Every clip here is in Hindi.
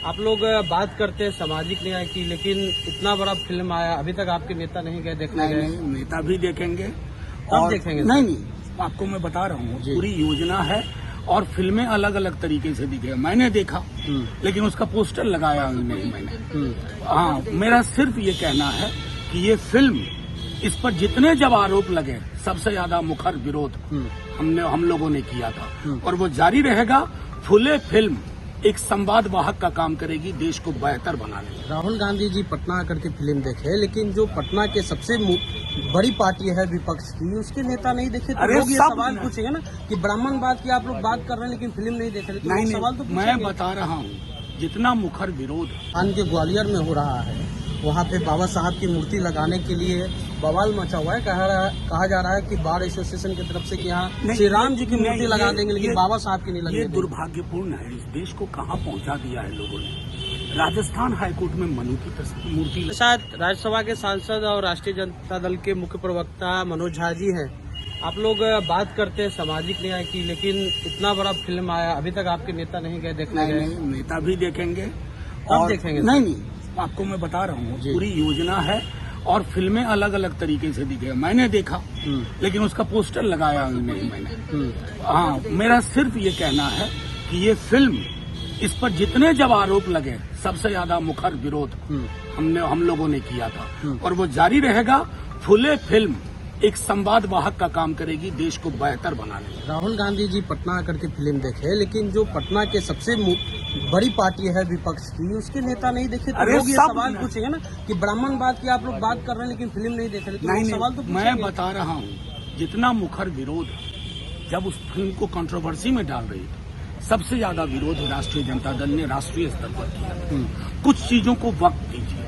आप लोग बात करते हैं सामाजिक न्याय की, लेकिन इतना बड़ा फिल्म आया, अभी तक आपके नेता नहीं गए देखने गए? नहीं, नेता भी देखेंगे और देखेंगे? नहीं, आपको मैं बता रहा हूँ, पूरी योजना है और फिल्में अलग अलग तरीके से दिखे। मैंने देखा लेकिन उसका पोस्टर लगाया नहीं मैंने। हाँ, मेरा सिर्फ ये कहना है कि ये फिल्म, इस पर जितने जब आरोप लगे, सबसे ज्यादा मुखर विरोध हम लोगों ने किया था और वो जारी रहेगा। फुले फिल्म एक संवाद वाहक का काम करेगी देश को बेहतर बनाने में। राहुल गांधी जी पटना आकर के फिल्म देखे, लेकिन जो पटना के सबसे बड़ी पार्टी है विपक्ष की, उसके नेता नहीं देखे तो लोग ये सवाल पूछेंगे ना कि ब्राह्मणवाद की आप लोग बात कर रहे हैं लेकिन फिल्म नहीं देख रहे। नहीं, सवाल तो मैं बता रहा हूँ, जितना मुखर विरोध खान के ग्वालियर में हो रहा है, वहाँ पे बाबा साहब की मूर्ति लगाने के लिए बवाल मचा हुआ है। कहा जा रहा है कि बार एसोसिएशन की तरफ से कि यहाँ श्री राम जी की मूर्ति लगा देंगे लेकिन बाबा साहब की नहीं लगेगी। ये दुर्भाग्यपूर्ण है। इस देश को कहाँ पहुँचा दिया है लोगों ने। राजस्थान हाईकोर्ट में मनु की मूर्ति। शायद राज्यसभा के सांसद और राष्ट्रीय जनता दल के मुख्य प्रवक्ता मनोज झा जी हैं। आप लोग बात करते हैं सामाजिक न्याय की, लेकिन इतना बड़ा फिल्म आया, अभी तक आपके नेता नहीं गए देखने गए? नहीं, नेता भी देखेंगे और देखेंगे? नहीं, आपको मैं बता रहा हूँ, पूरी योजना है और फिल्में अलग अलग तरीके से दिखे। मैंने देखा लेकिन उसका पोस्टर लगाया नहीं मैंने। हाँ, मेरा सिर्फ ये कहना है कि ये फिल्म, इस पर जितने जब आरोप लगे, सबसे ज्यादा मुखर विरोध हम लोगों ने किया था और वो जारी रहेगा। फुले फिल्म एक संवाद वाहक का काम करेगी देश को बेहतर बनाने में। राहुल गांधी जी पटना आकर के फिल्म देखे, लेकिन जो पटना के सबसे बड़ी पार्टी है विपक्ष की, उसके नेता नहीं देखे तो लोग ये सवाल पूछेंगे ना कि ब्राह्मणवाद की आप लोग बात कर रहे हैं लेकिन फिल्म नहीं देख रहे। नहीं, सवाल तो मैं बता रहा हूँ, जितना मुखर विरोध जब उस फिल्म को कंट्रोवर्सी में डाल रही थी, सबसे ज्यादा विरोध राष्ट्रीय जनता दल ने राष्ट्रीय स्तर पर किया। कुछ चीजों को वक्त दीजिए,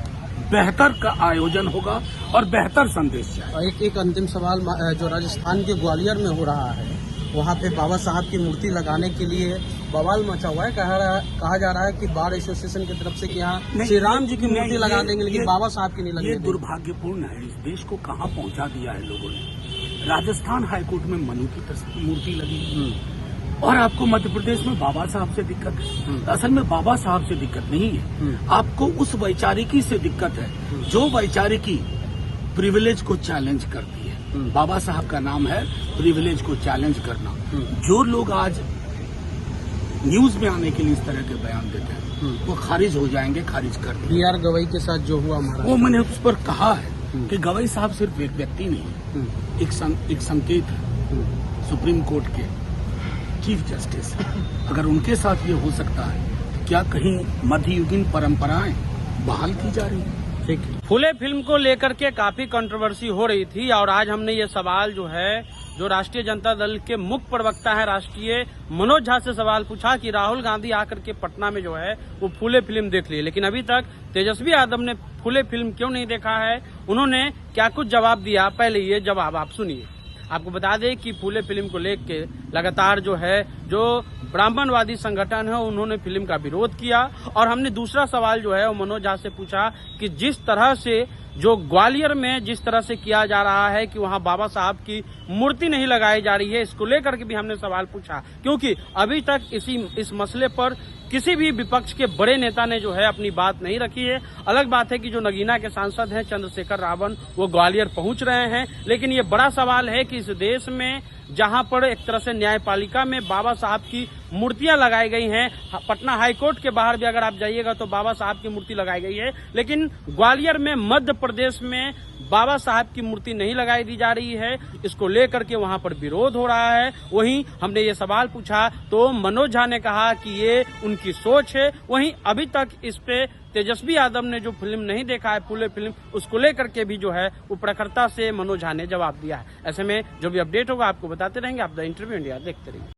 बेहतर का आयोजन होगा और बेहतर संदेश जाएगा। एक अंतिम सवाल, जो राजस्थान के ग्वालियर में हो रहा है, वहाँ पे बाबा साहब की मूर्ति लगाने के लिए बवाल मचा हुआ है। कहा जा रहा है कि बार एसोसिएशन की तरफ से कि यहाँ श्री राम जी की मूर्ति लगा देंगे लेकिन बाबा साहब की नहीं लगेगी। ये दुर्भाग्यपूर्ण है। इस देश को कहाँ पहुँचा दिया है लोगों ने। राजस्थान हाईकोर्ट में मनु की मूर्ति लगी और आपको मध्य प्रदेश में बाबा साहब से दिक्कत है। असल में बाबा साहब से दिक्कत नहीं है, आपको उस वैचारिकी से दिक्कत है जो वैचारिकी प्रिविलेज को चैलेंज करती है। बाबा साहब का नाम है प्रिविलेज को चैलेंज करना। जो लोग आज न्यूज में आने के लिए इस तरह के बयान देते हैं वो खारिज हो जाएंगे, खारिज कर देंगे। बी आर गवई के साथ जो हुआ वो मैंने उस पर कहा है कि गवई साहब सिर्फ एक व्यक्ति नहीं, एक संकेत है सुप्रीम कोर्ट के चीफ जस्टिस। अगर उनके साथ ये हो सकता है तो क्या कहीं मध्ययुगीन परंपराएं बहाल की जा रही है? ठीक। फुले फिल्म को लेकर के काफी कंट्रोवर्सी हो रही थी और आज हमने ये सवाल जो राष्ट्रीय जनता दल के मुख्य प्रवक्ता है राष्ट्रीय मनोज झा से सवाल पूछा कि राहुल गांधी आकर के पटना में वो फुले फिल्म देख ली, लेकिन अभी तक तेजस्वी यादव ने फुले फिल्म क्यों नहीं देखा है, उन्होंने क्या कुछ जवाब दिया, पहले ये जवाब आप सुनिए। आपको बता दें कि फुले फिल्म को लेकर लगातार जो ब्राह्मणवादी संगठन है उन्होंने फिल्म का विरोध किया और हमने दूसरा सवाल वो मनोज झा से पूछा कि जिस तरह से जो ग्वालियर में जिस तरह से किया जा रहा है कि वहां बाबा साहब की मूर्ति नहीं लगाई जा रही है, इसको लेकर के भी हमने सवाल पूछा, क्योंकि अभी तक इस मसले पर किसी भी विपक्ष के बड़े नेता ने अपनी बात नहीं रखी है। अलग बात है कि जो नगीना के सांसद हैं चंद्रशेखर रावण, वो ग्वालियर पहुंच रहे हैं, लेकिन ये बड़ा सवाल है कि इस देश में जहां पर एक तरह से न्यायपालिका में बाबा साहब की मूर्तियां लगाई गई हैं, पटना हाईकोर्ट के बाहर भी अगर आप जाइएगा तो बाबा साहब की मूर्ति लगाई गई है, लेकिन ग्वालियर में मध्य प्रदेश में बाबा साहब की मूर्ति नहीं लगाई दी जा रही है। इसको लेकर के वहां पर विरोध हो रहा है। वहीं हमने ये सवाल पूछा तो मनोज झा ने कहा कि ये उनकी सोच है। वहीं अभी तक इस पे तेजस्वी यादव ने जो फिल्म नहीं देखा है फुले फिल्म, उसको लेकर के भी वो प्रखरता से मनोज झा ने जवाब दिया है। ऐसे में जो भी अपडेट होगा आपको बताते रहेंगे। आप द इंटरव्यू इंडिया देखते रहिए।